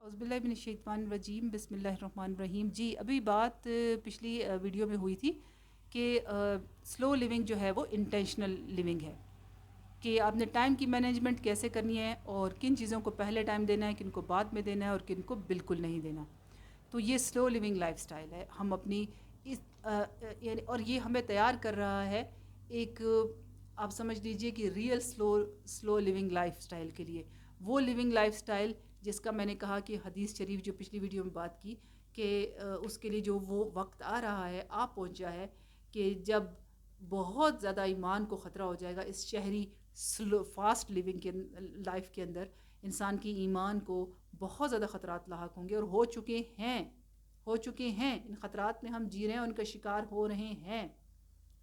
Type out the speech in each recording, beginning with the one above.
اعوذ باللہ من الشیطان الرجیم بسم اللہ الرحمن الرحیم. جی ابھی بات پچھلی ویڈیو میں ہوئی تھی کہ سلو لیونگ جو ہے وہ انٹینشنل لیونگ ہے، کہ آپ نے ٹائم کی مینجمنٹ کیسے کرنی ہے اور کن چیزوں کو پہلے ٹائم دینا ہے، کن کو بعد میں دینا ہے اور کن کو بالکل نہیں دینا. تو یہ سلو لیونگ لائف سٹائل ہے. ہم اپنی اس یعنی اور یہ ہمیں تیار کر رہا ہے ایک آپ سمجھ لیجئے کہ ریئل سلو لیونگ لائف سٹائل کے لیے. وہ لیونگ لائف سٹائل جس کا میں نے کہا کہ حدیث شریف جو پچھلی ویڈیو میں بات کی کہ اس کے لیے جو وہ وقت آ رہا ہے، آ پہنچا ہے کہ جب بہت زیادہ ایمان کو خطرہ ہو جائے گا اس شہری فاسٹ لیونگ کے لائف کے اندر. انسان کی ایمان کو بہت زیادہ خطرات لاحق ہوں گے اور ہو چکے ہیں ان خطرات میں ہم جی رہے ہیں، ان کا شکار ہو رہے ہیں.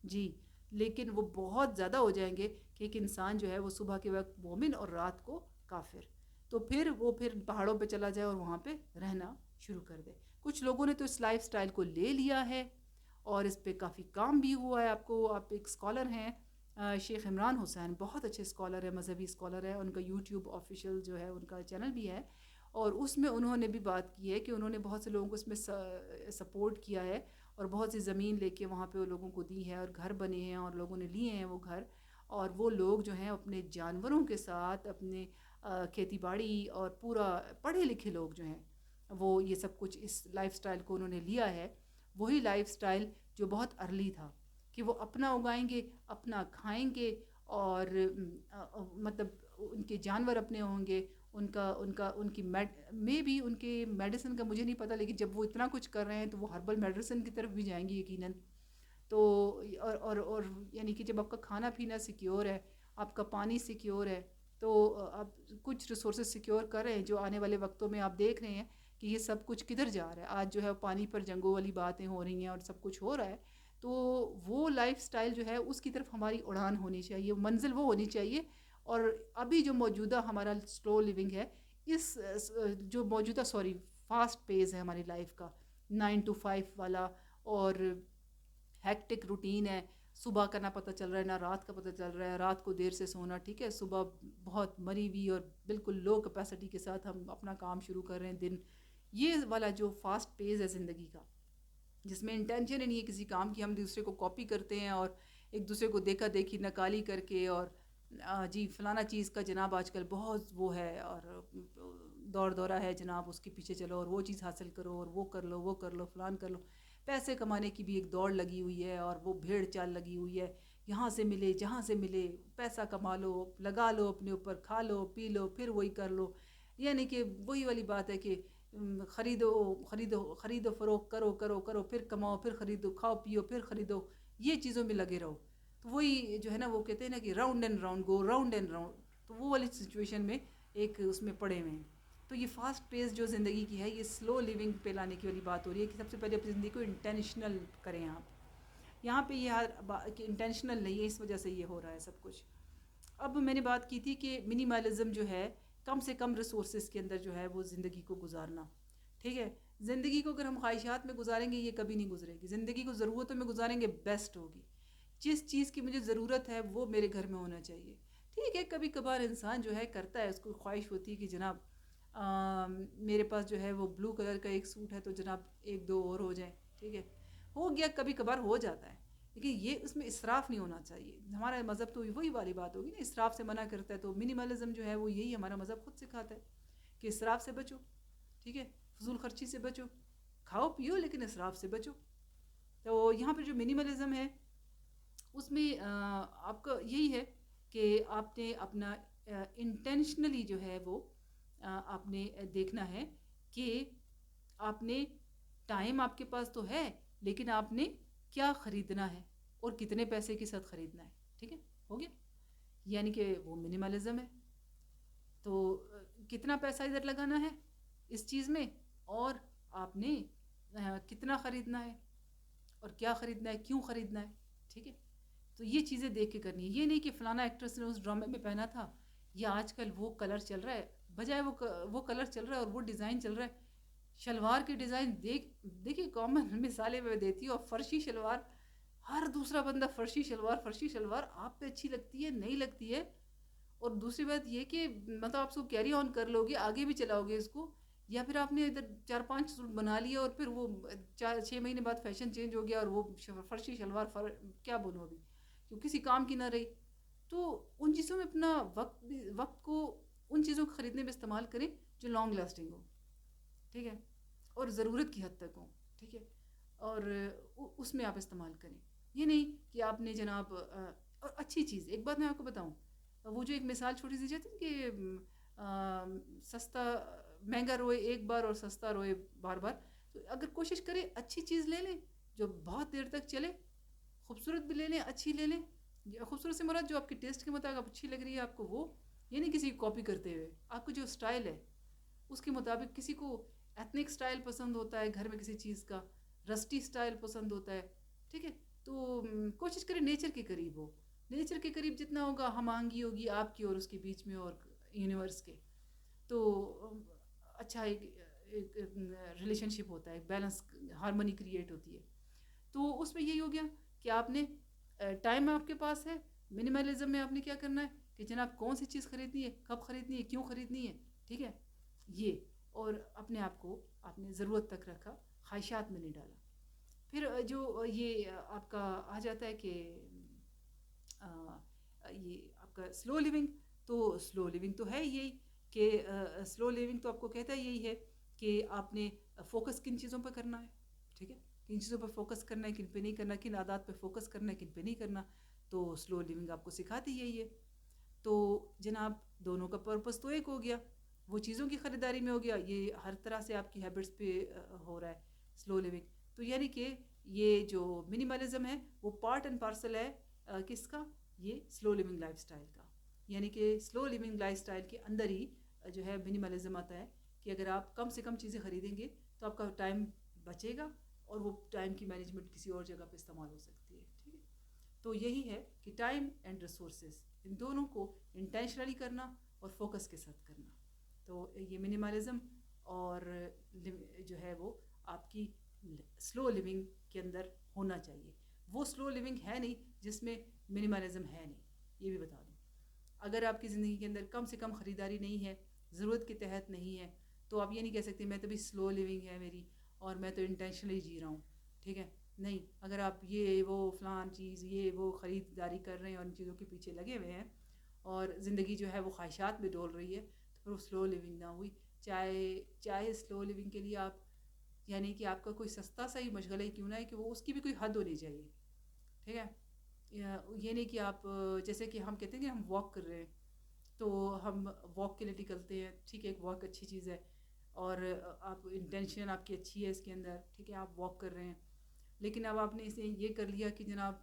جی لیکن وہ بہت زیادہ ہو جائیں گے کہ ایک انسان جو ہے وہ صبح کے وقت مومن اور رات کو کافر، تو پھر پہاڑوں پہ چلا جائے اور وہاں پہ رہنا شروع کر دے. کچھ لوگوں نے تو اس لائف سٹائل کو لے لیا ہے اور اس پہ کافی کام بھی ہوا ہے. آپ ایک اسکالر ہیں شیخ عمران حسین، بہت اچھے اسکالر ہیں، مذہبی اسکالر ہیں. ان کا یوٹیوب آفیشیل جو ہے ان کا چینل بھی ہے اور اس میں انہوں نے بھی بات کی ہے کہ انہوں نے بہت سے لوگوں کو اس میں سپورٹ کیا ہے اور بہت سی زمین لے کے وہاں پہ وہ لوگوں کو دی ہے اور گھر بنے ہیں اور لوگوں نے لیے ہیں وہ گھر. اور وہ لوگ جو ہیں اپنے جانوروں کے ساتھ اپنے کھیتی باڑی اور پورا پڑھے لکھے لوگ جو ہیں وہ یہ سب کچھ اس لائف سٹائل کو انہوں نے لیا ہے. وہی لائف سٹائل جو بہت ارلی تھا کہ وہ اپنا اگائیں گے، اپنا کھائیں گے اور مطلب ان کے جانور اپنے ہوں گے. ان کی ان کے میڈیسن کا مجھے نہیں پتہ، لیکن جب وہ اتنا کچھ کر رہے ہیں تو وہ ہربل میڈیسن کی طرف بھی جائیں گے یقیناً. تو اور یعنی کہ جب آپ کا کھانا پینا سیکیور ہے، آپ کا پانی سیکیور ہے، تو آپ کچھ ریسورسز سیکیور کر رہے ہیں جو آنے والے وقتوں میں آپ دیکھ رہے ہیں کہ یہ سب کچھ کدھر جا رہا ہے. آج جو ہے پانی پر جنگوں والی باتیں ہو رہی ہیں اور سب کچھ ہو رہا ہے. تو وہ لائف سٹائل جو ہے اس کی طرف ہماری اڑان ہونی چاہیے، منزل وہ ہونی چاہیے. اور ابھی جو موجودہ ہمارا سلو لیونگ ہے، اس جو موجودہ فاسٹ پیز ہے ہماری لائف کا، 9 to 5 والا اور ہیکٹک روٹین ہے. صبح کا نہ پتہ چل رہا ہے نہ رات کا پتہ چل رہا ہے، رات کو دیر سے سونا، ٹھیک ہے، صبح بہت مری ہوئی اور بالکل لو کیپیسٹی کے ساتھ ہم اپنا کام شروع کر رہے ہیں دن. یہ والا جو فاسٹ پیز ہے زندگی کا، جس میں انٹینشن ہی نہیں ہے کسی کام کی، ہم دوسرے کو کاپی کرتے ہیں اور ایک دوسرے کو دیکھا دیکھی نکالی کر کے اور جی فلانا چیز کا جناب آج کل بہت وہ ہے اور دورہ ہے جناب، اس کے پیچھے چلو اور وہ چیز حاصل کرو اور وہ کر لو فلان کر لو. پیسے کمانے کی بھی ایک دوڑ لگی ہوئی ہے اور وہ بھیڑ چال لگی ہوئی ہے، یہاں سے ملے جہاں سے ملے پیسہ کما لو، لگا لو اپنے اوپر، کھا لو پی لو پھر وہی کر لو. یعنی کہ وہی والی بات ہے کہ خریدو فروخت کرو پھر کماؤ پھر خریدو، کھاؤ پیو پھر خریدو، یہ چیزوں میں لگے رہو. تو وہی جو ہے نا وہ کہتے ہیں نا کہ round and round go round and round, تو وہ والی سچویشن میں ایک اس میں پڑے ہوئے ہیں. تو یہ فاسٹ پیس جو زندگی کی ہے، یہ سلو لیونگ پہ لانے کی والی بات ہو رہی ہے کہ سب سے پہلے اپنی زندگی کو انٹینشنل کریں آپ. یہاں پہ یہ کہ انٹینشنل نہیں ہے، اس وجہ سے یہ ہو رہا ہے سب کچھ. اب میں نے بات کی تھی کہ منیملزم جو ہے کم سے کم ریسورسز کے اندر جو ہے وہ زندگی کو گزارنا، ٹھیک ہے. زندگی کو اگر ہم خواہشات میں گزاریں گے یہ کبھی نہیں گزرے گی. زندگی کو ضرورتوں میں گزاریں گے بیسٹ ہوگی. جس چیز کی مجھے ضرورت ہے وہ میرے گھر میں ہونا چاہیے. ٹھیک ہے کبھی کبھار انسان جو ہے کرتا ہے، اس کو خواہش ہوتی ہے کہ جناب میرے پاس جو ہے وہ بلو کلر کا ایک سوٹ ہے تو جناب ایک دو اور ہو جائیں، ٹھیک ہے، ہو گیا، کبھی کبھار ہو جاتا ہے. لیکن یہ اس میں اسراف نہیں ہونا چاہیے. ہمارا مذہب تو وہی والی بات ہوگی نا، اسراف سے منع کرتا ہے. تو منیملزم جو ہے وہ یہی ہمارا مذہب خود سکھاتا ہے کہ اسراف سے بچو، ٹھیک ہے، فضول خرچی سے بچو، کھاؤ پیو لیکن اسراف سے بچو. تو یہاں پہ جو منیملزم ہے اس میں آپ کا یہی ہے کہ آپ نے اپنا انٹینشنلی جو ہے وہ آپ نے دیکھنا ہے کہ آپ نے ٹائم آپ کے پاس تو ہے لیکن آپ نے کیا خریدنا ہے اور کتنے پیسے کے ساتھ خریدنا ہے. ٹھیک ہے، ہو گیا، یعنی کہ وہ منیملزم ہے. تو کتنا پیسہ ادھر لگانا ہے اس چیز میں اور آپ نے کتنا خریدنا ہے اور کیا خریدنا ہے، کیوں خریدنا ہے. ٹھیک ہے، تو یہ چیزیں دیکھ کے کرنی ہے. یہ نہیں کہ فلانا ایکٹریس نے اس ڈرامے میں پہنا تھا یا آج کل وہ کلر چل رہا ہے، بجائے وہ کلر چل رہا ہے اور وہ ڈیزائن چل رہا ہے. شلوار کے ڈیزائن دیکھیے کامن مثالیں میں دیتی ہوں. اور فرشی شلوار، ہر دوسرا بندہ فرشی شلوار آپ پہ اچھی لگتی ہے نہیں لگتی ہے. اور دوسری بات یہ کہ مطلب آپ اس کو کیری آن کر لو گے، آگے بھی چلاؤ گے اس کو، یا پھر آپ نے ادھر 4-5 سوٹ بنا لیا اور پھر وہ 4-6 مہینے بعد فیشن چینج ہو گیا اور وہ فرشی شلوار کیا بولوں ابھی، کہ کسی کام کی نہ رہی. تو ان چیزوں میں اپنا وقت کو ان چیزوں کو خریدنے میں استعمال کریں جو لانگ لاسٹنگ ہو، ٹھیک ہے، اور ضرورت کی حد تک ہوں، ٹھیک ہے، اور اس میں آپ استعمال کریں. یہ نہیں کہ آپ نے جناب اور اچھی چیز ایک بات میں آپ کو بتاؤں، وہ جو ایک مثال چھوٹی سی جاتی ہے کہ سستا مہنگا روئے ایک بار اور سستا روئے بار بار. تو اگر کوشش کریں اچھی چیز لے لیں جو بہت دیر تک چلے، خوبصورت بھی لے لیں، اچھی لے لیں. خوبصورت سے مراد جو آپ کے ٹیسٹ کے مطابق اچھی لگ رہی ہے آپ کو، وہ یہ نہیں کسی کو کاپی کرتے ہوئے. آپ کو جو اسٹائل ہے اس کے مطابق، کسی کو ایتھنک اسٹائل پسند ہوتا ہے گھر میں کسی چیز کا، رسٹی اسٹائل پسند ہوتا ہے، ٹھیک ہے. تو کوشش کریں نیچر کے قریب ہو. نیچر کے قریب جتنا ہوگا ہم آہنگی ہوگی آپ کی اور اس کے بیچ میں اور یونیورس کے. تو اچھا ایک ریلیشن شپ ہوتا ہے، ایک بیلنس ہارمونی کریٹ ہوتی ہے. تو اس میں یہی ہو گیا کہ آپ نے ٹائم آپ کے پاس ہے. منیملزم میں آپ نے کیا کرنا ہے کہ جناب کون سی چیز خریدنی ہے، کب خریدنی ہے، کیوں خریدنی ہے، ٹھیک ہے یہ. اور اپنے آپ کو آپ نے ضرورت تک رکھا، خواہشات میں نہیں ڈالا. پھر جو یہ آپ کا آ جاتا ہے کہ یہ آپ کا سلو لیونگ. تو سلو لیونگ تو ہے یہی کہ سلو لیونگ تو آپ کو کہتا ہے یہی ہے کہ آپ نے فوکس کن چیزوں پہ کرنا ہے، ٹھیک ہے، کن چیزوں پہ فوکس کرنا ہے، کن پہ نہیں کرنا، کن عادات پہ فوکس کرنا ہے، کن پہ نہیں کرنا. تو سلو لیونگ آپ کو سکھاتی یہی ہے. تو جناب دونوں کا پرپس تو ایک ہو گیا، وہ چیزوں کی خریداری میں ہو گیا، یہ ہر طرح سے آپ کی ہیبٹس پہ ہو رہا ہے سلو لیونگ. تو یعنی کہ یہ جو منیملزم ہے وہ پارٹ اینڈ پارسل ہے کس کا، یہ سلو لیونگ لائف سٹائل کا. یعنی کہ سلو لیونگ لائف سٹائل کے اندر ہی جو ہے منیملزم آتا ہے کہ اگر آپ کم سے کم چیزیں خریدیں گے تو آپ کا ٹائم بچے گا اور وہ ٹائم کی مینجمنٹ کسی اور جگہ پہ استعمال ہو سکتی ہے، ٹھیک ہے. تو یہی ہے کہ ٹائم اینڈ ریسورسز ان دونوں کو انٹینشنلی کرنا اور فوکس کے ساتھ کرنا. تو یہ منیملزم اور جو ہے وہ آپ کی سلو لیونگ کے اندر ہونا چاہیے. وہ سلو لیونگ ہے نہیں جس میں منیملزم ہے نہیں، یہ بھی بتا دوں. اگر آپ کی زندگی کے اندر کم سے کم خریداری نہیں ہے، ضرورت کے تحت نہیں ہے، تو آپ یہ نہیں کہہ سکتے میں تو بھی سلو لیونگ ہے میری اور میں تو انٹینشنلی جی رہا ہوں، ٹھیک ہے. نہیں، اگر آپ یہ وہ فلان چیز یہ وہ خریداری کر رہے ہیں اور ان چیزوں کے پیچھے لگے ہوئے ہیں اور زندگی جو ہے وہ خواہشات میں ڈول رہی ہے، تو پھر وہ سلو لیونگ نہ ہوئی. چاہے سلو لیونگ کے لیے آپ یعنی کہ آپ کا کوئی سستا سا ہی مشغلہ ہی کیوں نہ ہے کہ وہ اس کی بھی کوئی حد ہونی چاہیے، ٹھیک ہے. یہ نہیں کہ آپ جیسے کہ ہم کہتے ہیں کہ ہم واک کر رہے ہیں تو ہم واک کے لیے نکلتے ہیں، ٹھیک ہے، ایک واک اچھی چیز ہے اور آپ انٹینشن آپ کی اچھی ہے اس کے اندر، ٹھیک ہے، آپ واک کر رہے ہیں. لیکن اب آپ نے اسے یہ کر لیا کہ جناب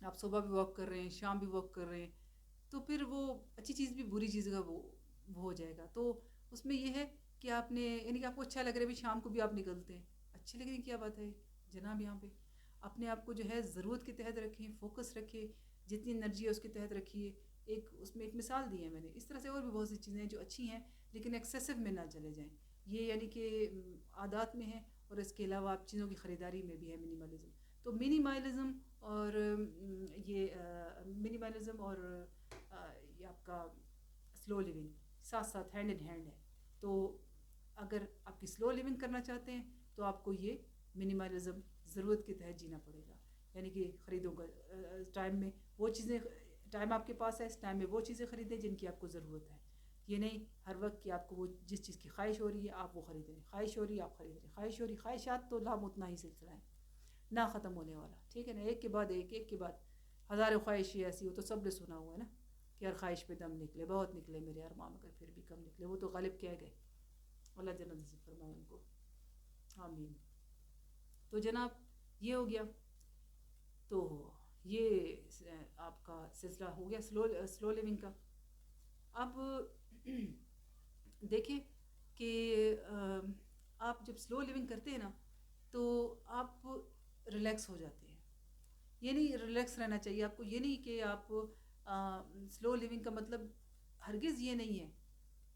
آپ صبح بھی واک کر رہے ہیں، شام بھی واک کر رہے ہیں، تو پھر وہ اچھی چیز بھی بری چیز کا وہ ہو جائے گا. تو اس میں یہ ہے کہ آپ نے یعنی کہ آپ کو اچھا لگ رہا ہے بھی شام کو بھی آپ نکلتے ہیں، اچھی لگ رہی کیا بات ہے جناب. یہاں پہ اپنے آپ کو جو ہے ضرورت کے تحت رکھیں، فوکس رکھیں، جتنی انرجی ہے اس کے تحت رکھیے. اس میں ایک مثال دی ہے میں نے، اس طرح سے اور بھی بہت سی چیزیں ہیں جو اچھی ہیں لیکن ایکسیسو میں نہ چلے جائیں. یہ یعنی کہ عادات میں ہے اور اس کے علاوہ آپ چیزوں کی خریداری میں بھی ہے منیملزم. تو منیملزم اور منیملزم اور یہ آپ کا سلو لیونگ ساتھ ساتھ ہینڈ ان ہینڈ ہے. تو اگر آپ کی سلو لیونگ کرنا چاہتے ہیں تو آپ کو یہ منیملزم ضرورت کے تحت جینا پڑے گا. یعنی کہ خریدوں کا ٹائم میں وہ چیزیں، ٹائم آپ کے پاس ہے اس ٹائم میں وہ چیزیں خریدیں جن کی آپ کو ضرورت ہے. یہ نہیں ہر وقت کہ آپ کو وہ جس چیز کی خواہش ہو رہی ہے آپ وہ خرید رہے ہیں، خواہش ہو رہی ہے آپ خرید رہے ہیں، خواہش ہو رہی، خواہشات تو لام اتنا ہی سلسلہ ہے نہ ختم ہونے والا، ٹھیک ہے نا. ایک کے بعد ایک کے بعد ہزاروں خواہشیں ایسی، وہ تو سب نے سنا ہوا ہے نا کہ ہر خواہش پہ دم نکلے، بہت نکلے میرے ارمان مگر پھر بھی کم نکلے، وہ تو غالب کہہ گئے. اللہ جنت نصیب فرمائے ان کو، آمین. تو جناب یہ ہو گیا. تو یہ آپ کا سلسلہ ہو گیا سلو لیونگ کا. اب دیکھیں کہ آپ جب سلو لیونگ کرتے ہیں نا تو آپ ریلیکس ہو جاتے ہیں. یہ نہیں ریلیکس رہنا چاہیے آپ کو، یہ نہیں کہ آپ سلو لیونگ کا مطلب ہرگز یہ نہیں ہے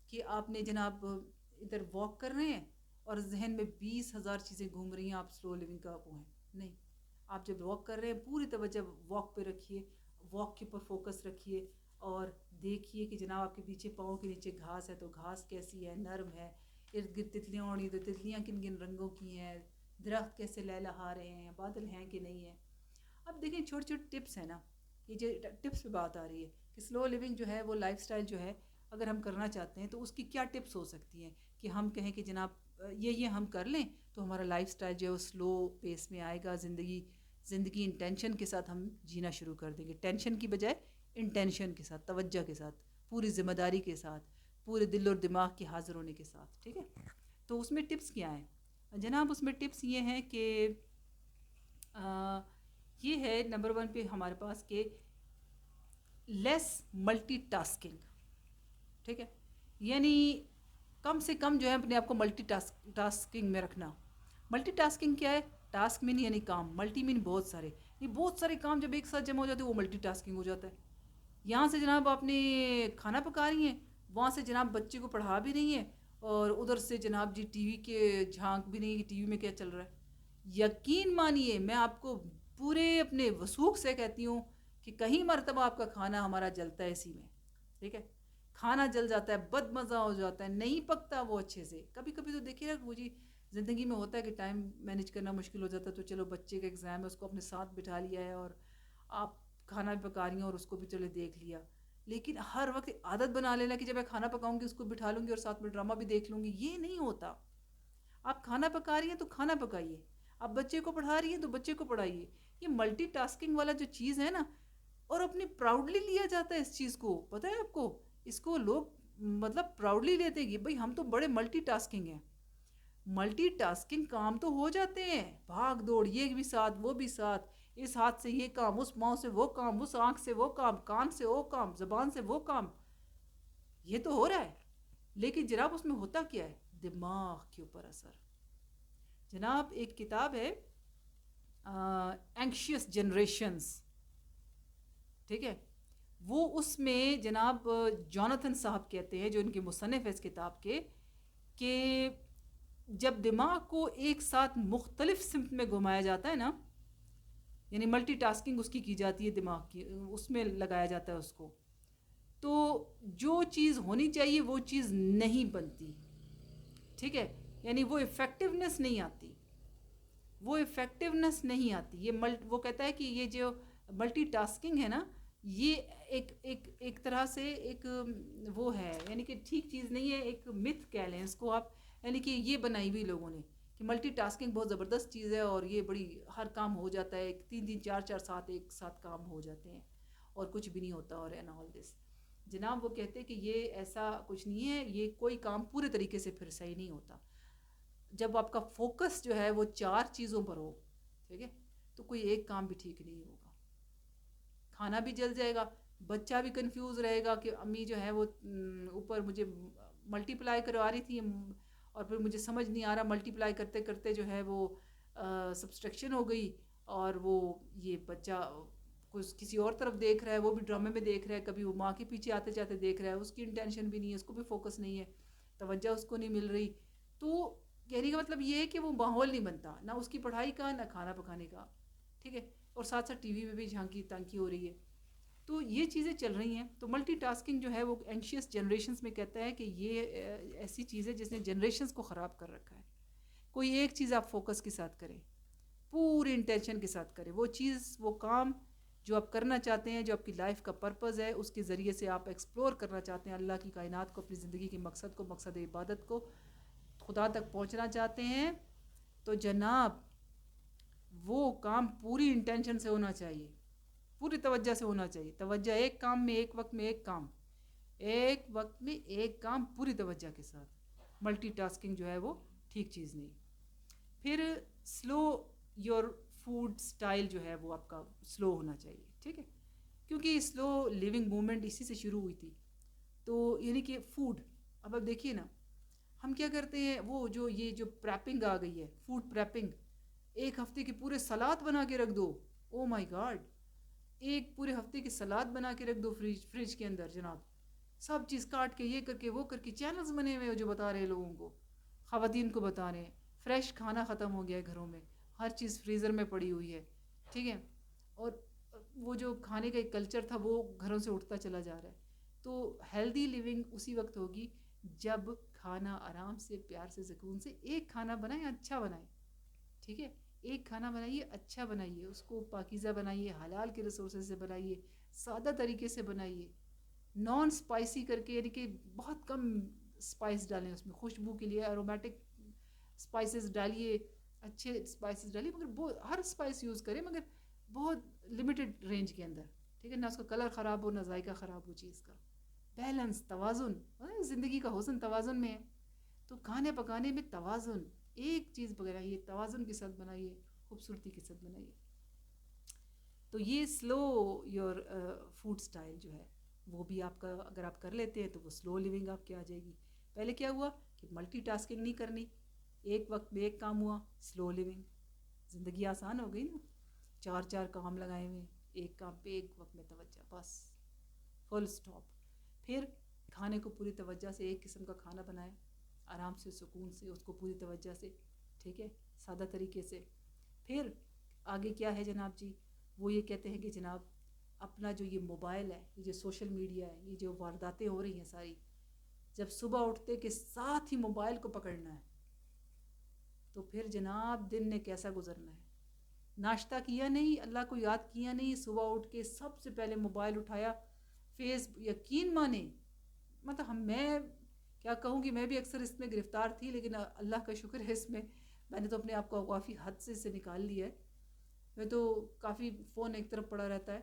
کہ آپ نے جناب ادھر واک کر رہے ہیں اور ذہن میں 20,000 چیزیں گھوم رہی ہیں، آپ سلو لیونگ کا وہ ہیں. نہیں، آپ جب واک کر رہے ہیں پوری توجہ واک پہ رکھیے، واک کے اوپر فوکس رکھیے اور دیکھیے کہ جناب آپ کے پیچھے پاؤں کے نیچے گھاس ہے تو گھاس کیسی ہے، نرم ہے ارد گرد تتلیاں اڑی، تو تتلیاں کن کن رنگوں کی ہیں، درخت کیسے لہلہا رہے ہیں، بادل ہیں کہ نہیں ہیں. اب دیکھیں چھوٹے چھوٹے ٹپس ہیں نا، یہ جو ٹپس پہ بات آ رہی ہے کہ سلو لیونگ جو ہے وہ لائف سٹائل جو ہے اگر ہم کرنا چاہتے ہیں تو اس کی کیا ٹپس ہو سکتی ہیں کہ ہم کہیں کہ جناب یہ ہم کر لیں تو ہمارا لائف سٹائل جو ہے وہ سلو پیس میں آئے گا، زندگی انٹینشن کے ساتھ ہم جینا شروع کر دیں گے، ٹینشن کی بجائے انٹینشن کے ساتھ، توجہ کے ساتھ، پوری ذمہ داری کے ساتھ، پورے دل اور دماغ کے حاضر ہونے کے ساتھ. ٹھیک ہے، تو اس میں ٹپس کیا ہیں جناب؟ اس میں ٹپس یہ ہیں کہ یہ ہے نمبر 1 پہ ہمارے پاس کہ لیس ملٹی ٹاسکنگ. ٹھیک ہے، یعنی کم سے کم جو ہے اپنے آپ کو ملٹی ٹاسکنگ میں رکھنا. ملٹی ٹاسکنگ کیا ہے؟ ٹاسک مین یعنی کام، ملٹی مین بہت سارے، یہ بہت سارے کام جب ایک ساتھ جمع ہو جاتے ہیں وہ ملٹی ٹاسکنگ ہو جاتا ہے. یہاں سے جناب آپ نے کھانا پکا رہی ہیں، وہاں سے جناب بچے کو پڑھا بھی رہی ہیں، اور ادھر سے جناب جی ٹی وی کے جھانک بھی نہیں کہ ٹی وی میں کیا چل رہا ہے. یقین مانیے میں آپ کو پورے اپنے وثوق سے کہتی ہوں کہ کہیں مرتبہ آپ کا کھانا ہمارا جلتا ہے اسی میں. ٹھیک ہے، کھانا جل جاتا ہے، بد مزہ ہو جاتا ہے، نہیں پکتا وہ اچھے سے. کبھی کبھی تو دیکھیے نا مجھے زندگی میں ہوتا ہے کہ ٹائم مینیج کرنا مشکل ہو جاتا ہے، تو چلو بچے کا ایگزام ہے اس کو اپنے ساتھ بٹھا لیا ہے اور آپ کھانا بھی پکا رہی ہیں اور اس کو بھی چلے دیکھ لیا. لیکن ہر وقت عادت بنا لینا کہ جب میں کھانا پکاؤں گی اس کو بٹھا لوں گی اور ساتھ میں ڈرامہ بھی دیکھ لوں گی، یہ نہیں ہوتا. آپ کھانا پکا رہی ہیں تو کھانا پکائیے، آپ بچے کو پڑھا رہی ہیں تو بچے کو پڑھائیے. یہ ملٹی ٹاسکنگ والا جو چیز ہے نا، اور اپنی پراؤڈلی لیا جاتا ہے اس چیز کو، پتہ ہے آپ کو؟ اس کو لوگ مطلب پراؤڈلی لیتے ہیں کہ بھئی ہم تو بڑے ملٹی ٹاسکنگ ہیں. ملٹی ٹاسکنگ کام تو ہو جاتے ہیں، بھاگ دوڑ، یہ بھی ساتھ وہ بھی ساتھ، اس ہاتھ سے یہ کام، اس پاؤں سے وہ کام، اس آنکھ سے وہ کام، کان سے وہ کام، زبان سے وہ کام، یہ تو ہو رہا ہے. لیکن جناب اس میں ہوتا کیا ہے؟ دماغ کے اوپر اثر. جناب ایک کتاب ہے اینکشیس جنریشنز. ٹھیک ہے، وہ اس میں جناب جوناتھن صاحب کہتے ہیں جو ان کے مصنف ہے اس کتاب کے، کہ جب دماغ کو ایک ساتھ مختلف سمت میں گھمایا جاتا ہے نا، یعنی ملٹی ٹاسکنگ اس کی جاتی ہے، دماغ کی اس میں لگایا جاتا ہے اس کو، تو جو چیز ہونی چاہیے وہ چیز نہیں بنتی. ٹھیک ہے، یعنی وہ افیکٹونیس نہیں آتی، وہ کہتا ہے کہ یہ جو ملٹی ٹاسکنگ ہے نا، یہ ایک طرح سے ایک وہ ہے، یعنی کہ ٹھیک چیز نہیں ہے، ایک متھ کہہ لیں اس کو آپ، یعنی کہ یہ بنائی ہوئی لوگوں نے کہ ملٹی ٹاسکنگ بہت زبردست چیز ہے اور یہ بڑی ہر کام ہو جاتا ہے، 3 4 ساتھ ایک ساتھ کام ہو جاتے ہیں اور کچھ بھی نہیں ہوتا اور اینڈ آل دس. جناب وہ کہتے ہیں کہ یہ ایسا کچھ نہیں ہے، یہ کوئی کام پورے طریقے سے پھر صحیح نہیں ہوتا. جب آپ کا فوکس جو ہے وہ 4 چیزوں پر ہو، ٹھیک ہے، تو کوئی ایک کام بھی ٹھیک نہیں ہوگا. کھانا بھی جل جائے گا، بچہ بھی کنفیوز رہے گا کہ امی جو ہے وہ اوپر مجھے ملٹی پلائی کروا رہی تھی اور پھر مجھے سمجھ نہیں آ رہا، ملٹی پلائی کرتے کرتے جو ہے وہ سبسٹریکشن ہو گئی، اور وہ یہ بچہ کسی اور طرف دیکھ رہا ہے، وہ بھی ڈرامے میں دیکھ رہا ہے، کبھی وہ ماں کے پیچھے آتے جاتے دیکھ رہا ہے، اس کی انٹینشن بھی نہیں ہے، اس کو بھی فوکس نہیں ہے، توجہ اس کو نہیں مل رہی. تو کہنے کا مطلب یہ ہے کہ وہ ماحول نہیں بنتا، نہ اس کی پڑھائی کا نہ کھانا پکانے کا. ٹھیک ہے، اور ساتھ ساتھ ٹی وی میں بھی جھانکی تانکی ہو رہی ہے. تو یہ چیزیں چل رہی ہیں. تو ملٹی ٹاسکنگ جو ہے وہ اینشیس جنریشنز میں کہتا ہے کہ یہ ایسی چیز ہے جس نے جنریشنز کو خراب کر رکھا ہے. کوئی ایک چیز آپ فوکس کے ساتھ کریں، پوری انٹینشن کے ساتھ کریں، وہ چیز وہ کام جو آپ کرنا چاہتے ہیں، جو آپ کی لائف کا پرپز ہے، اس کے ذریعے سے آپ ایکسپلور کرنا چاہتے ہیں اللہ کی کائنات کو، اپنی زندگی کے مقصد کو، مقصد عبادت کو، خدا تک پہنچنا چاہتے ہیں، تو جناب وہ کام پوری انٹینشن سے ہونا چاہیے، پوری توجہ سے ہونا چاہیے. توجہ ایک کام میں، ایک وقت میں ایک کام پوری توجہ کے ساتھ. ملٹی ٹاسکنگ جو ہے وہ ٹھیک چیز نہیں. پھر سلو یور فوڈ سٹائل جو ہے وہ آپ کا سلو ہونا چاہیے. ٹھیک ہے، کیونکہ سلو لیونگ موومنٹ اسی سے شروع ہوئی تھی. تو یعنی کہ فوڈ، اب آپ دیکھیے نا ہم کیا کرتے ہیں، وہ یہ جو پریپنگ آ گئی ہے، فوڈ پریپنگ، ایک ہفتے کی پورے سلاد بنا کے رکھ دو. او مائی گاڈ، ایک پورے ہفتے کی سلاد بنا کے رکھ دو فریج کے اندر جناب، سب چیز کاٹ کے یہ کر کے وہ کر کے. چینلز بنے ہوئے جو بتا رہے ہیں لوگوں کو، خواتین کو بتا رہے ہیں فریش کھانا ختم ہو گیا ہے گھروں میں، ہر چیز فریزر میں پڑی ہوئی ہے. ٹھیک ہے، اور وہ جو کھانے کا ایک کلچر تھا وہ گھروں سے اٹھتا چلا جا رہا ہے. تو ہیلدی لیونگ اسی وقت ہوگی جب کھانا آرام سے پیار سے سکون سے ایک کھانا بنائیں، اچھا بنائیں، ٹھیک ہے، ایک کھانا بنائیے، اچھا بنائیے، اس کو پاکیزہ بنائیے، حلال کے ریسورسز سے بنائیے، سادہ طریقے سے بنائیے، نان اسپائسی کر کے، یعنی کہ بہت کم اسپائس ڈالیں اس میں، خوشبو کے لیے ارومیٹک اسپائسز ڈالیے، اچھے اسپائسز ڈالیے، مگر وہ ہر اسپائس یوز کریں مگر بہت لمیٹڈ رینج کے اندر، ٹھیک ہے، نہ اس کا کلر خراب ہو نہ ذائقہ خراب ہو چیز کا، بیلنس، توازن، زندگی کا حسن توازن میں ہے، تو کھانے پکانے میں توازن، ایک چیز بنائیے توازن کے ساتھ بنائیے، خوبصورتی کے ساتھ بنائیے. تو یہ سلو یور فوڈ سٹائل جو ہے وہ بھی آپ کا اگر آپ کر لیتے ہیں تو وہ سلو لیونگ آپ کی آ جائے گی. پہلے کیا ہوا کہ ملٹی ٹاسکنگ نہیں کرنی، ایک وقت میں ایک کام ہوا، سلو لیونگ، زندگی آسان ہو گئی نا، چار چار کام لگائے ہوئے، ایک کام پہ ایک وقت میں توجہ، بس فل سٹاپ. پھر کھانے کو پوری توجہ سے ایک قسم کا کھانا بنائیں، آرام سے سکون سے اس کو پوری توجہ سے، ٹھیک ہے، سادہ طریقے سے. پھر آگے کیا ہے جناب جی، وہ یہ کہتے ہیں کہ جناب اپنا جو یہ موبائل ہے، یہ جو سوشل میڈیا ہے، یہ جو وارداتیں ہو رہی ہیں ساری، جب صبح اٹھتے کے ساتھ ہی موبائل کو پکڑنا ہے تو پھر جناب دن نے کیسا گزرنا ہے. ناشتہ کیا نہیں، اللہ کو یاد کیا نہیں، صبح اٹھ کے سب سے پہلے موبائل اٹھایا، یقین مانے، مطلب میں کیا کہوں کہ میں بھی اکثر اس میں گرفتار تھی، لیکن اللہ کا شکر ہے اس میں نے تو اپنے آپ کو کافی حد سے نکال لیا ہے. میں تو کافی فون ایک طرف پڑا رہتا ہے،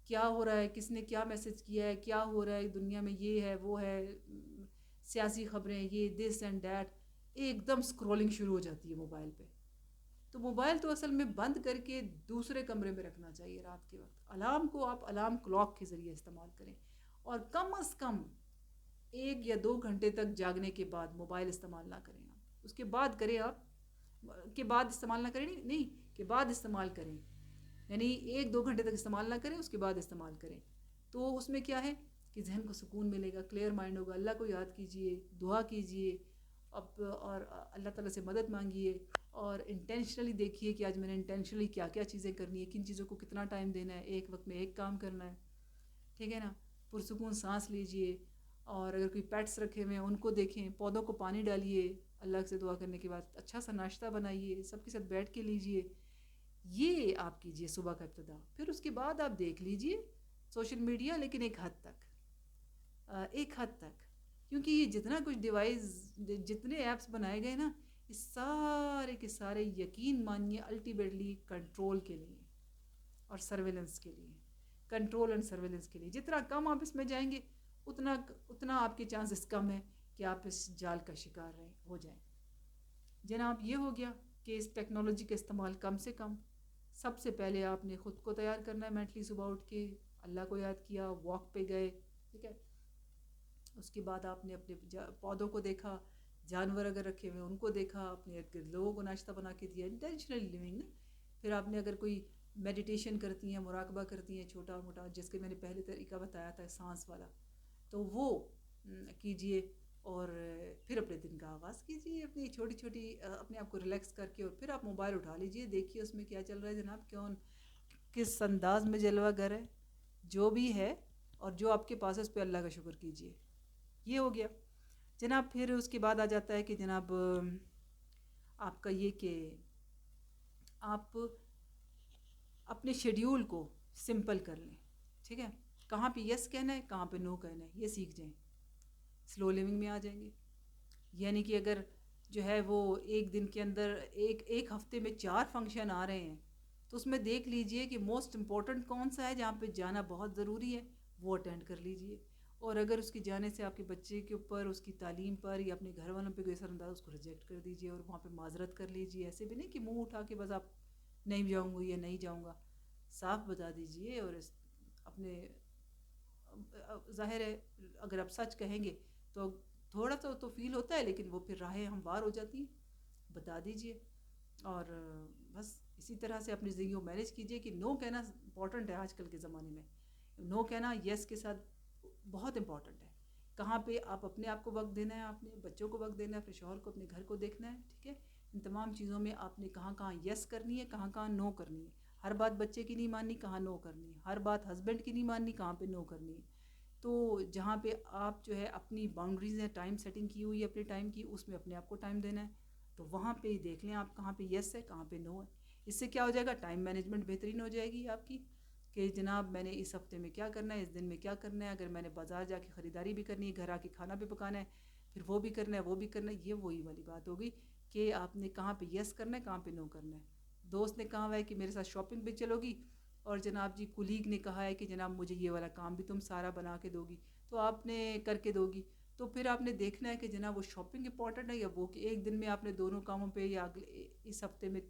کیا ہو رہا ہے، کس نے کیا میسج کیا ہے، کیا ہو رہا ہے دنیا میں، یہ ہے وہ ہے، سیاسی خبریں، یہ دس اینڈ دیٹ، ایک دم اسکرولنگ شروع ہو جاتی ہے موبائل پہ. تو موبائل تو اصل میں بند کر کے دوسرے کمرے میں رکھنا چاہیے رات کے وقت. الارم کو آپ الارم کلاک کے ذریعے استعمال کریں، اور کم از کم 1 یا 2 گھنٹے تک جاگنے کے بعد موبائل استعمال نہ کریں. آپ اس کے بعد کریں، آپ کے بعد استعمال نہ کریں، نہیں کے بعد استعمال کریں، یعنی 1-2 گھنٹے تک استعمال نہ کریں، اس کے بعد استعمال کریں. تو اس میں کیا ہے کہ ذہن کو سکون ملے گا، کلیئر مائنڈ ہوگا. اللہ کو یاد کیجئے، دعا کیجئے، اور اللہ تعالیٰ سے مدد مانگیے، اور انٹینشنلی دیکھیے کہ آج میں نے انٹینشنلی کیا کیا چیزیں کرنی ہے، کن چیزوں کو کتنا ٹائم دینا ہے، ایک وقت میں ایک کام کرنا ہے، ٹھیک ہے نا. پرسکون سانس لیجئے، اور اگر کوئی پیٹس رکھے ہوئے ہیں ان کو دیکھیں، پودوں کو پانی ڈالیے، اللہ سے دعا کرنے کے بعد اچھا سا ناشتہ بنائیے، سب کے ساتھ بیٹھ کے لیجئے. یہ آپ کیجئے صبح کا ابتدا. پھر اس کے بعد آپ دیکھ لیجئے سوشل میڈیا، لیکن ایک حد تک، کیونکہ یہ جتنا کچھ ڈیوائس، جتنے ایپس بنائے گئے نا، یہ سارے کے سارے یقین مانیے الٹیمیٹلی کنٹرول کے لیے اور سرویلنس کے لیے، کنٹرول اینڈ سرویلنس کے لیے. جتنا کم آپ اس میں جائیں گے اتنا آپ کے چانسز کم ہیں کہ آپ اس جال کا شکار ہو جائیں. جناب یہ ہو گیا کہ اس ٹیکنالوجی کا استعمال کم سے کم. سب سے پہلے آپ نے خود کو تیار کرنا ہے، مینٹلی صبح اٹھ کے اللہ کو یاد کیا، واک پہ گئے، ٹھیک ہے. اس کے بعد آپ نے اپنے پودوں کو دیکھا، جانور اگر رکھے ہوئے ان کو دیکھا، اپنے ارد گرد لوگوں کو ناشتہ بنا کے دیا، انٹینشنلی لیونگ نا. پھر آپ نے اگر کوئی میڈیٹیشن کرتی ہیں، مراقبہ کرتی ہیں چھوٹا موٹا، جس کے میں نے پہلے طریقہ بتایا تھا سانس والا، تو وہ کیجئے. اور پھر اپنے دن کا آغاز کیجئے اپنی چھوٹی اپنے آپ کو ریلیکس کر کے، اور پھر آپ موبائل اٹھا لیجئے، دیکھیے اس میں کیا چل رہا ہے جناب، کس انداز میں جلوہ گر ہے، جو بھی ہے اور جو آپ کے پاس ہے اس پہ اللہ کا شکر کیجئے. یہ ہو گیا جناب. پھر اس کے بعد آ جاتا ہے کہ جناب آپ کا یہ کہ آپ اپنے شیڈیول کو سمپل کر لیں، ٹھیک ہے. کہاں پہ یس کہنا ہے، کہاں پہ نو کہنا ہے، یہ سیکھ جائیں، سلو لیونگ میں آ جائیں گے. یعنی کہ اگر جو ہے وہ ایک دن کے اندر ایک ہفتے میں 4 فنکشن آ رہے ہیں، تو اس میں دیکھ لیجئے کہ موسٹ امپورٹنٹ کون سا ہے، جہاں پہ جانا بہت ضروری ہے، وہ اٹینڈ کر لیجئے. اور اگر اس کی جانے سے آپ کے بچے کے اوپر، اس کی تعلیم پر، یا اپنے گھر والوں پہ کوئی اثر انداز، اس کو ریجیکٹ کر دیجئے اور وہاں پہ معذرت کر لیجئے. ایسے بھی نہیں کہ منہ اٹھا کے بس آپ نہیں جاؤں گا یا نہیں جاؤں گا، صاف بتا دیجئے. اور اپنے ظاہر ہے اگر آپ سچ کہیں گے تو تھوڑا سا تو فیل ہوتا ہے، لیکن وہ پھر راہیں ہموار ہو جاتی ہیں، بتا دیجئے. اور بس اسی طرح سے اپنی زندگی کو مینیج کیجئے کہ نو کہنا امپورٹنٹ ہے. آج کل کے زمانے میں نو کہنا یس کے ساتھ بہت امپورٹنٹ ہے. کہاں پہ آپ اپنے آپ کو وقت دینا ہے، آپ نے بچوں کو وقت دینا ہے، اپنے شوہر کو، اپنے گھر کو دیکھنا ہے، ٹھیک ہے. ان تمام چیزوں میں آپ نے کہاں یس کرنی ہے، کہاں نو کرنی ہے. ہر بات بچے کی نہیں ماننی، کہاں نو کرنی ہے. ہر بات ہسبینڈ کی نہیں ماننی، کہاں پہ نو کرنی ہے. تو جہاں پہ آپ جو ہے اپنی باؤنڈریز ہیں، ٹائم سیٹنگ کی ہوئی ہے اپنے ٹائم کی، اس میں اپنے آپ کو ٹائم دینا ہے، تو وہاں پہ ہی دیکھ لیں آپ کہاں پہ یس ہے کہاں پہ نو ہے. اس سے کیا ہو جائے گا، ٹائم مینجمنٹ بہترین ہو جائے گی آپ کی، کہ جناب میں نے اس ہفتے میں کیا کرنا ہے، اس دن میں کیا کرنا ہے، اگر میں نے بازار جا کے خریداری بھی کرنی ہے، گھر آ کے کھانا بھی پکانا ہے، پھر وہ بھی کرنا ہے وہ بھی کرنا ہے. یہ وہی والی بات ہوگی کہ آپ نے کہاں پہ یس کرنا ہے کہاں پہ نو کرنا ہے. دوست نے کہا ہوا ہے کہ میرے ساتھ شاپنگ پہ چلو گی، اور جناب جی کولیگ نے کہا ہے کہ جناب مجھے یہ والا کام بھی تم سارا بنا کے دو گی، تو آپ نے کر کے دو گی. تو پھر آپ نے دیکھنا ہے کہ جناب وہ شاپنگ امپورٹنٹ ہے یا وہ کہ ایک دن میں آپ نے دونوں کاموں پہ یا اس ہفتے میں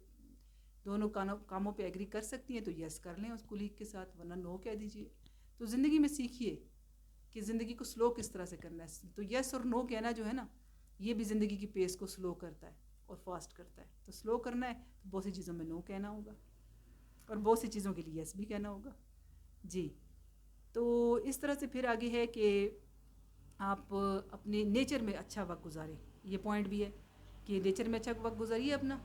دونوں کاموں پہ ایگری کر سکتی ہیں تو یس کر لیں اس کولیگ کے ساتھ، ورنہ نو کہہ دیجیے. تو زندگی میں سیکھیے کہ زندگی کو سلو کس طرح سے کرنا ہے. تو یس اور نو کہنا جو ہے نا، یہ بھی زندگی کی پیس کو سلو کرتا ہے اور فاسٹ کرتا ہے. تو سلو کرنا ہے تو بہت سی چیزوں میں نو کہنا ہوگا اور بہت سی چیزوں کے لیے یس بھی کہنا ہوگا. جی تو اس طرح سے پھر آگے ہے کہ آپ اپنے نیچر میں اچھا وقت گزاریں. یہ پوائنٹ بھی ہے کہ نیچر میں اچھا وقت گزاریے اپنا،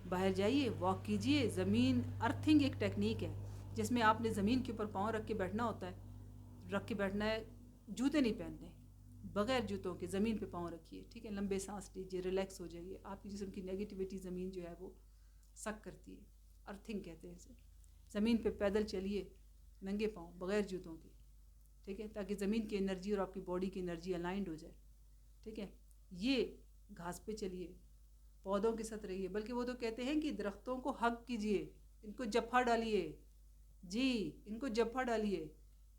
باہر جائیے، واک کیجیے. زمین ارتھنگ ایک ٹیکنیک ہے جس میں آپ نے زمین کے اوپر پاؤں رکھ کے بیٹھنا ہوتا ہے، رکھ کے بیٹھنا ہے، جوتے نہیں پہننے، بغیر جوتوں کے زمین پہ پاؤں رکھیے، ٹھیک ہے، لمبے سانس لیجیے، ریلیکس ہو جائیے. آپ کی جسم کی نیگیٹیوٹی زمین جو ہے وہ سک کرتی ہے، ارتھنگ کہتے ہیں اسے. زمین پہ پیدل چلیے ننگے پاؤں بغیر جوتوں کے، ٹھیک ہے، تاکہ زمین کی انرجی اور آپ کی باڈی کی انرجی الائنڈ ہو جائے. ٹھیک ہے، یہ گھاس پہ چلیے، پودوں کے ساتھ رہیے. بلکہ وہ تو کہتے ہیں کہ درختوں کو ہگ کیجیے، ان کو جپھا ڈالیے. جی ان کو جپھا ڈالیے،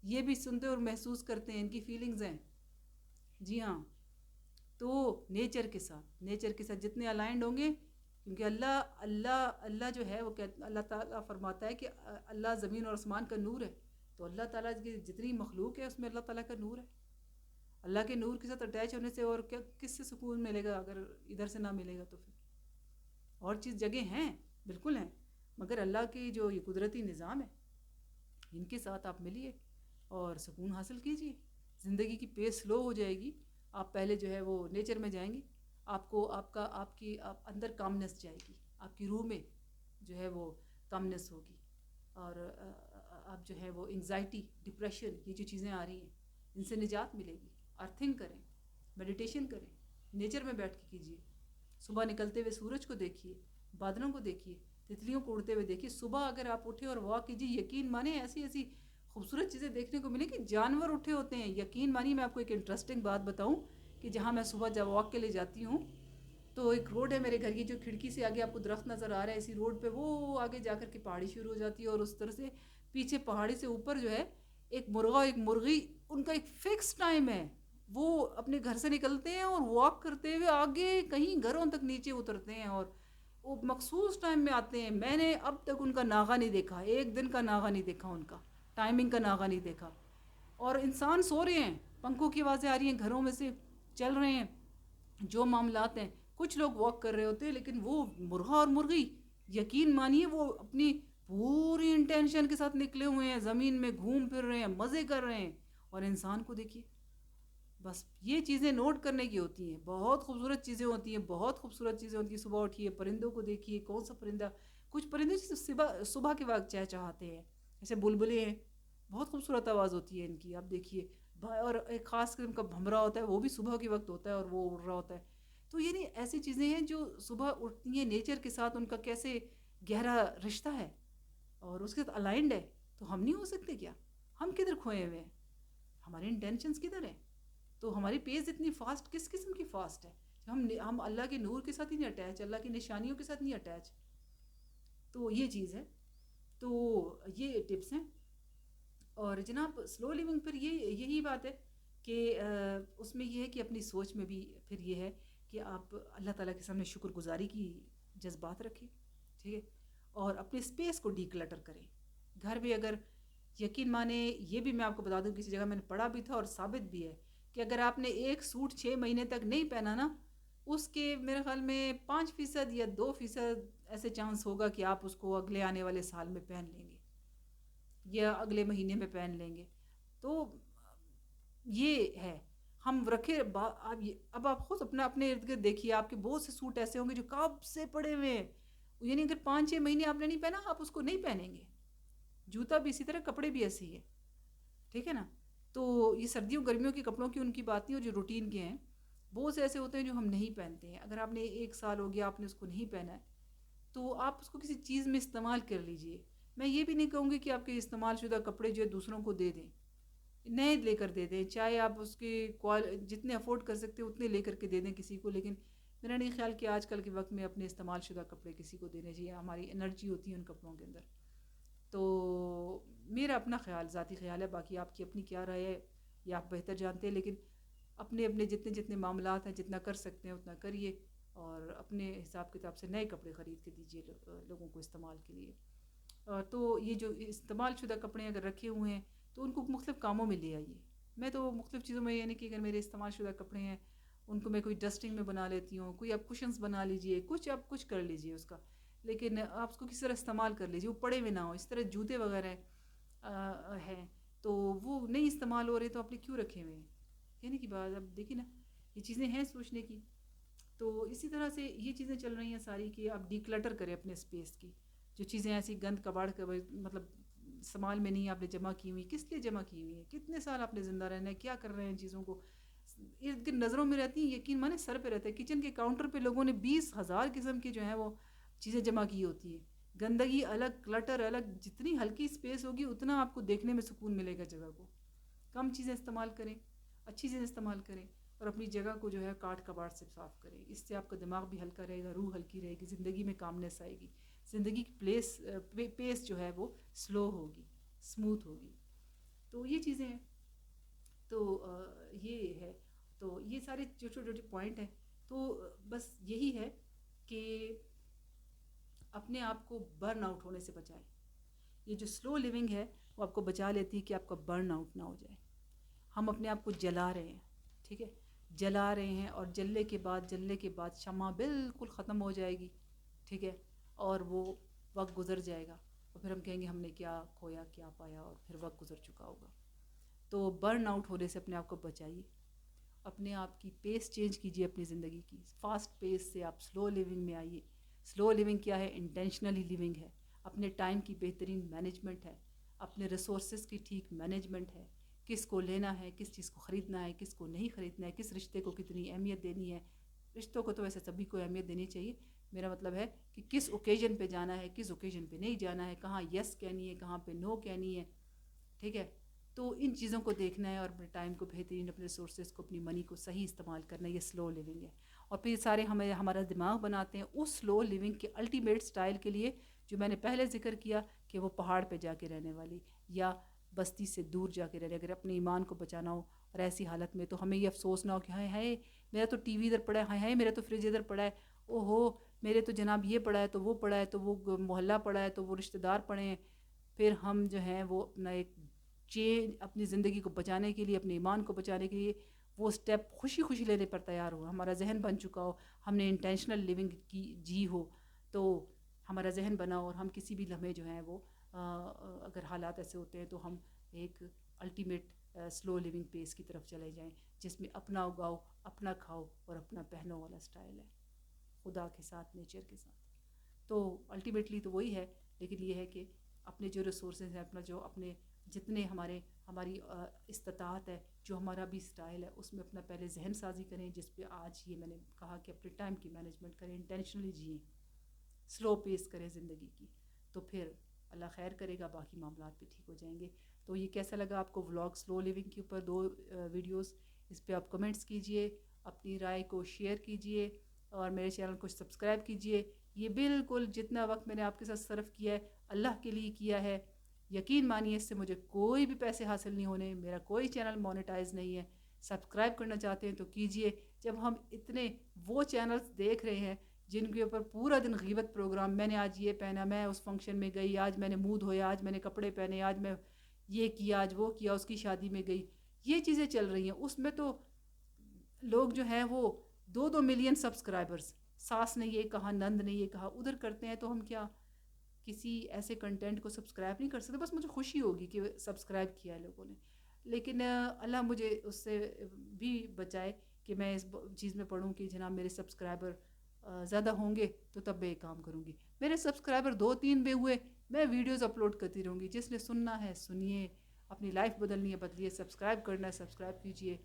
یہ بھی سنتے اور محسوس کرتے ہیں، ان کی فیلنگز ہیں. جی ہاں، تو نیچر کے ساتھ جتنے الائنڈ ہوں گے، کیونکہ اللہ جو ہے وہ اللہ تعالیٰ فرماتا ہے کہ اللہ زمین اور آسمان کا نور ہے. تو اللہ تعالیٰ کی جتنی مخلوق ہے اس میں اللہ تعالیٰ کا نور ہے. اللہ کے نور کے ساتھ اٹیچ ہونے سے اور کیا کس سے سکون ملے گا اگر ادھر سے نہ ملے گا تو پھر اور چیز جگہ ہیں، بالکل ہیں، مگر اللہ کی جو یہ قدرتی نظام ہے ان کے ساتھ آپ ملیے اور سکون حاصل کیجیے. زندگی کی پیس سلو ہو جائے گی. آپ پہلے جو ہے وہ نیچر میں جائیں گی، آپ کو آپ کی اندر کامنس جائے گی، آپ کی روح میں جو ہے وہ کامنس ہوگی، اور آپ جو ہے وہ انگزائٹی، ڈپریشن، یہ جو چیزیں آ رہی ہیں ان سے نجات ملے گی. ارتھنگ کریں، میڈیٹیشن کریں، نیچر میں بیٹھ کے کیجیے. صبح نکلتے ہوئے سورج کو دیکھیے، بادلوں کو دیکھیے، تتلیوں کو اڑتے ہوئے دیکھیے. صبح اگر آپ اٹھے اور واک کیجیے، یقین مانیں ایسی ایسی خوبصورت چیزیں دیکھنے کو ملیں کہ جانور اٹھے ہوتے ہیں. یقین مانیے میں آپ کو ایک انٹرسٹنگ بات بتاؤں کہ جہاں میں صبح جب واک کے لیے جاتی ہوں تو ایک روڈ ہے میرے گھر کی، جو کھڑکی سے آگے آپ کو درخت نظر آ رہا ہے، اسی روڈ پہ وہ آگے جا کر کے پہاڑی شروع ہو جاتی ہے، اور اس طرح سے پیچھے پہاڑی سے اوپر جو ہے ایک مرغا ایک مرغی، ان کا ایک فکس ٹائم ہے. وہ اپنے گھر سے نکلتے ہیں اور واک کرتے ہوئے آگے کہیں گھروں تک نیچے اترتے ہیں، اور وہ مخصوص ٹائم میں آتے ہیں. میں نے اب تک ان کا ناغہ نہیں دیکھا، ایک دن کا ناغہ نہیں دیکھا، ان کا ٹائمنگ کا ناغہ نہیں دیکھا. اور انسان سو رہے ہیں، پنکھوں کی آوازیں آ رہی ہیں، گھروں میں سے چل رہے ہیں جو معاملات ہیں، کچھ لوگ واک کر رہے ہوتے ہیں، لیکن وہ مرغا اور مرغی یقین مانیے وہ اپنی پوری انٹینشن کے ساتھ نکلے ہوئے ہیں، زمین میں گھوم پھر رہے ہیں، مزے کر رہے ہیں. اور انسان کو دیکھیے. بس یہ چیزیں نوٹ کرنے کی ہوتی ہیں، بہت خوبصورت چیزیں ہوتی ہیں، بہت خوبصورت چیزیں ہوتی ہیں. صبح اٹھیے، پرندوں کو دیکھیے، کون سا پرندہ، کچھ پرندے صبح کے وقت چہچہاتے ہیں، جیسے بلبلے ہیں، بہت خوبصورت آواز ہوتی ہے ان کی، آپ دیکھیے. اور ایک خاص قسم کا بھمرا ہوتا ہے، وہ بھی صبح کے وقت ہوتا ہے اور وہ اڑ رہا ہوتا ہے. تو یعنی ایسی چیزیں ہیں جو صبح اٹھتی ہیں، نیچر کے ساتھ ان کا کیسے گہرا رشتہ ہے اور اس کے ساتھ الائنڈ ہے. تو ہم نہیں ہو سکتے کیا؟ ہم کدھر کھوئے ہوئے ہیں؟ ہماری انٹینشنز کدھر ہیں؟ تو ہماری پیس اتنی فاسٹ کس قسم کی فاسٹ ہے؟ ہم اللہ کے نور کے ساتھ ہی نہیں اٹیچ، اللہ کی نشانیوں کے ساتھ نہیں اٹیچ. تو یہ چیز ہے. تو یہ ٹپس ہیں. اور جناب سلو لیونگ پھر یہی بات ہے کہ اس میں یہ ہے کہ اپنی سوچ میں بھی پھر یہ ہے کہ آپ اللہ تعالیٰ کے سامنے شکر گزاری کی جذبات رکھیں، ٹھیک ہے، اور اپنے اسپیس کو ڈی کلٹر کریں. گھر بھی اگر یقین مانیں، یہ بھی میں آپ کو بتا دوں، کسی جگہ میں نے پڑھا بھی تھا اور ثابت بھی ہے کہ اگر آپ نے ایک سوٹ 6 مہینے تک نہیں پہنا نا، اس کے میرے خیال میں 5% یا 2% ایسے چانس ہوگا کہ آپ اس کو اگلے آنے والے سال میں پہن لیں گے یا اگلے مہینے میں پہن لیں گے. تو یہ ہے ہم رکھے. اب آپ خود اپنے ارد گرد دیکھیے، آپ کے بہت سے سوٹ ایسے ہوں گے جو کب سے پڑے ہوئے ہیں، یعنی اگر 5-6 مہینے آپ نے نہیں پہنا، آپ اس کو نہیں پہنیں گے. جوتا بھی اسی طرح، کپڑے بھی ایسے ہی ہے، ٹھیک ہے نا. تو یہ سردیوں گرمیوں کے کپڑوں کی ان کی بات نہیں، اور جو روٹین کے ہیں بہت سے ایسے ہوتے ہیں جو ہم نہیں پہنتے ہیں. اگر آپ نے 1 سال ہو گیا آپ نے اس کو نہیں پہنا ہے تو آپ اس کو کسی چیز میں استعمال کر لیجئے. میں یہ بھی نہیں کہوں گی کہ آپ کے استعمال شدہ کپڑے جو ہے دوسروں کو دے دیں، نئے لے کر دے دیں، چاہے آپ اس کے جتنے افورڈ کر سکتے ہیں اتنے لے کر کے دے دیں کسی کو. لیکن میرا نہیں خیال کہ آج کل کے وقت میں اپنے استعمال شدہ کپڑے کسی کو دینے چاہیے. ہماری انرجی ہوتی ہے ان کپڑوں کے اندر. تو میرا اپنا خیال، ذاتی خیال ہے، باقی آپ کی اپنی کیا رائے ہے یہ آپ بہتر جانتے ہیں. لیکن اپنے اپنے جتنے معاملات ہیں جتنا کر سکتے ہیں اتنا کریے، اور اپنے حساب کتاب سے نئے کپڑے خرید کے دیجیے لوگوں کو استعمال کے لیے. تو یہ جو استعمال شدہ کپڑے اگر رکھے ہوئے ہیں تو ان کو مختلف کاموں میں لے آئیے. میں تو مختلف چیزوں میں، یعنی کہ اگر میرے استعمال شدہ کپڑے ہیں ان کو میں کوئی ڈسٹنگ میں بنا لیتی ہوں، کوئی آپ کشنز بنا لیجئے، کچھ کر لیجئے اس کا. لیکن آپ اس کو کس طرح استعمال کر لیجئے، وہ پڑے ہوئے نہ ہو. اس طرح جوتے وغیرہ ہیں تو وہ نہیں استعمال ہو رہے تو آپ نے کیوں رکھے ہوئے ہیں، کہنے کی بات. اب دیکھیں نا، یہ چیزیں ہیں سوچنے کی. تو اسی طرح سے یہ چیزیں چل رہی ہیں ساری کہ آپ ڈی کلٹر کریں اپنے اسپیس کی. جو چیزیں ایسی گند کباڑ کر مطلب استعمال میں نہیں آپ نے جمع کی ہوئی، کس لیے جمع کی ہوئی ہیں، کتنے سال آپ نے زندہ رہنا ہے، کیا کر رہے ہیں چیزوں کو. ارد گرد نظروں میں رہتی ہیں، یقین مانے سر پہ رہتا ہے. کچن کے کاؤنٹر پہ لوگوں نے 20,000 قسم کی جو ہیں وہ چیزیں جمع کی ہوتی ہیں. گندگی الگ، کلٹر الگ. جتنی ہلکی اسپیس ہوگی اتنا آپ کو دیکھنے میں سکون ملے گا جگہ کو. کم چیزیں استعمال کریں، اچھی چیزیں استعمال کریں، اور اپنی جگہ کو جو ہے کاٹ کباڑ سے صاف کریں. اس سے آپ کا دماغ بھی ہلکا رہے گا، روح ہلکی رہے گی، زندگی میں کامنس آئے گی. زندگی کی پیس جو ہے وہ سلو ہوگی، اسموتھ ہوگی. تو یہ چیزیں ہیں. تو یہ ہے. تو یہ سارے جو چھوٹے چھوٹے پوائنٹ ہیں. تو بس یہی ہے کہ اپنے آپ کو برن آؤٹ ہونے سے بچائیں. یہ جو سلو لیونگ ہے وہ آپ کو بچا لیتی ہے کہ آپ کا برن آؤٹ نہ ہو جائے. ہم اپنے آپ کو جلا رہے ہیں، ٹھیک ہے، جلا رہے ہیں، اور جلنے کے بعد شمع بالکل ختم ہو جائے گی، ٹھیک ہے، اور وہ وقت گزر جائے گا، اور پھر ہم کہیں گے ہم نے کیا کھویا کیا پایا، اور پھر وقت گزر چکا ہوگا. تو برن آؤٹ ہونے سے اپنے آپ کو بچائیے. اپنے آپ کی پیس چینج کیجیے اپنی زندگی کی. فاسٹ پیس سے آپ سلو لیونگ میں آئیے. سلو لیونگ کیا ہے؟ انٹینشنلی لیونگ ہے. اپنے ٹائم کی بہترین مینجمنٹ ہے، اپنے ریسورسز کی ٹھیک مینجمنٹ ہے. کس کو لینا ہے، کس چیز کو خریدنا ہے، کس کو نہیں خریدنا ہے، کس رشتے کو کتنی اہمیت دینی ہے. رشتوں کو تو ویسے سبھی کو اہمیت دینی چاہیے. میرا مطلب ہے کہ کس اوکیجن پہ جانا ہے، کس اوکیجن پہ نہیں جانا ہے، کہاں یس کہنی ہے، کہاں پہ نو کہنی ہے، ٹھیک ہے. تو ان چیزوں کو دیکھنا ہے، اور اپنے ٹائم کو بہترین، اپنے ریسورسز کو، اپنی منی کو صحیح استعمال کرنا ہے. یہ سلو لیونگ ہے. اور پھر سارے ہمارا دماغ بناتے ہیں اس سلو لیونگ کے الٹیمیٹ سٹائل کے لیے جو میں نے پہلے ذکر کیا کہ وہ پہاڑ پہ جا کے رہنے والی، یا بستی سے دور جا کے رہنے. اگر اپنے ایمان کو بچانا ہو اور ایسی حالت میں، تو ہمیں یہ افسوس نہ ہو کہ ہائے ہائے میرا تو ٹی وی ادھر پڑا ہے، ہائے ہائے میرا تو فریج ادھر پڑا ہے، او ہو میرے تو جناب یہ پڑا ہے، تو وہ پڑا ہے، تو وہ محلہ پڑا ہے، تو وہ رشتہ دار پڑے ہیں. پھر ہم جو ہیں وہ اپنا ایک چینج اپنی زندگی کو بچانے کے لیے، اپنے ایمان کو بچانے کے لیے وہ سٹیپ خوشی خوشی لینے پر تیار ہو. ہمارا ذہن بن چکا ہو، ہم نے انٹینشنل لیونگ کی جی ہو، تو ہمارا ذہن بنا ہو، اور ہم کسی بھی لمحے جو ہیں وہ اگر حالات ایسے ہوتے ہیں تو ہم ایک الٹیمیٹ سلو لیونگ پیس کی طرف چلے جائیں، جس میں اپنا اگاؤ، اپنا کھاؤ اور اپنا پہنو والا سٹائل ہے، خدا کے ساتھ، نیچر کے ساتھ. تو الٹیمیٹلی تو وہی ہے. لیکن یہ ہے کہ اپنے جو ریسورسز ہیں، اپنا جو اپنے جتنے ہماری استطاعت ہے، جو ہمارا بھی سٹائل ہے، اس میں اپنا پہلے ذہن سازی کریں، جس پہ آج یہ میں نے کہا کہ اپنے ٹائم کی مینجمنٹ کریں، انٹینشنلی جئیں، سلو پیس کریں زندگی کی. تو پھر اللہ خیر کرے گا، باقی معاملات بھی ٹھیک ہو جائیں گے. تو یہ کیسا لگا آپ کو ولاگ سلو لیونگ کے اوپر 2 ویڈیوز؟ اس پہ آپ کمنٹس کیجئے، اپنی رائے کو شیئر کیجئے، اور میرے چینل کو سبسکرائب کیجئے. یہ بالکل جتنا وقت میں نے آپ کے ساتھ صرف کیا ہے اللہ کے لیے کیا ہے. یقین مانیے اس سے مجھے کوئی بھی پیسے حاصل نہیں ہونے، میرا کوئی چینل مونیٹائز نہیں ہے. سبسکرائب کرنا چاہتے ہیں تو کیجئے. جب ہم اتنے وہ چینلز دیکھ رہے ہیں جن کے اوپر پورا دن غیبت پروگرام، میں نے آج یہ پہنا، میں اس فنکشن میں گئی، آج میں نے منہ دھویا، آج میں نے کپڑے پہنے، آج میں یہ کیا، آج وہ کیا، اس کی شادی میں گئی، یہ چیزیں چل رہی ہیں. اس میں تو لوگ جو ہیں وہ 2 ملین سبسکرائبرز، ساس نے یہ کہا، نند نے یہ کہا، ادھر کرتے ہیں. تو ہم کیا کسی ایسے کنٹینٹ کو سبسکرائب نہیں کر سکتے؟ بس مجھے خوشی ہوگی کہ سبسکرائب کیا ہے لوگوں نے. لیکن اللہ مجھے اس سے بھی بچائے کہ میں اس چیز میں پڑھوں کہ جناب میرے سبسکرائبر زیادہ ہوں گے تو تب میں یہ کام کروں گی. میرے سبسکرائبر 2-3 بھی ہوئے، میں ویڈیوز اپلوڈ کرتی رہوں گی. جس نے سننا ہے سنیے، اپنی لائف بدلنی ہے بدلیے، سبسکرائب کرنا ہے سبسکرائب کیجیے،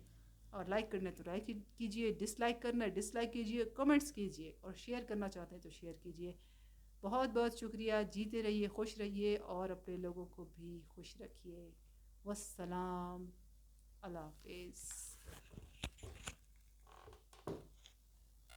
اور لائک کرنا ہے تو لائک کیجیے، ڈس لائک کرنا ہے ڈس لائک کیجیے، کمنٹس کیجیے، اور شیئر کرنا چاہتے ہیں تو شیئر کیجیے۔ بہت بہت شکریہ، جیتے رہیے، خوش رہیے، اور اپنے لوگوں کو بھی خوش رکھیے۔ والسلام، اللہ حافظ۔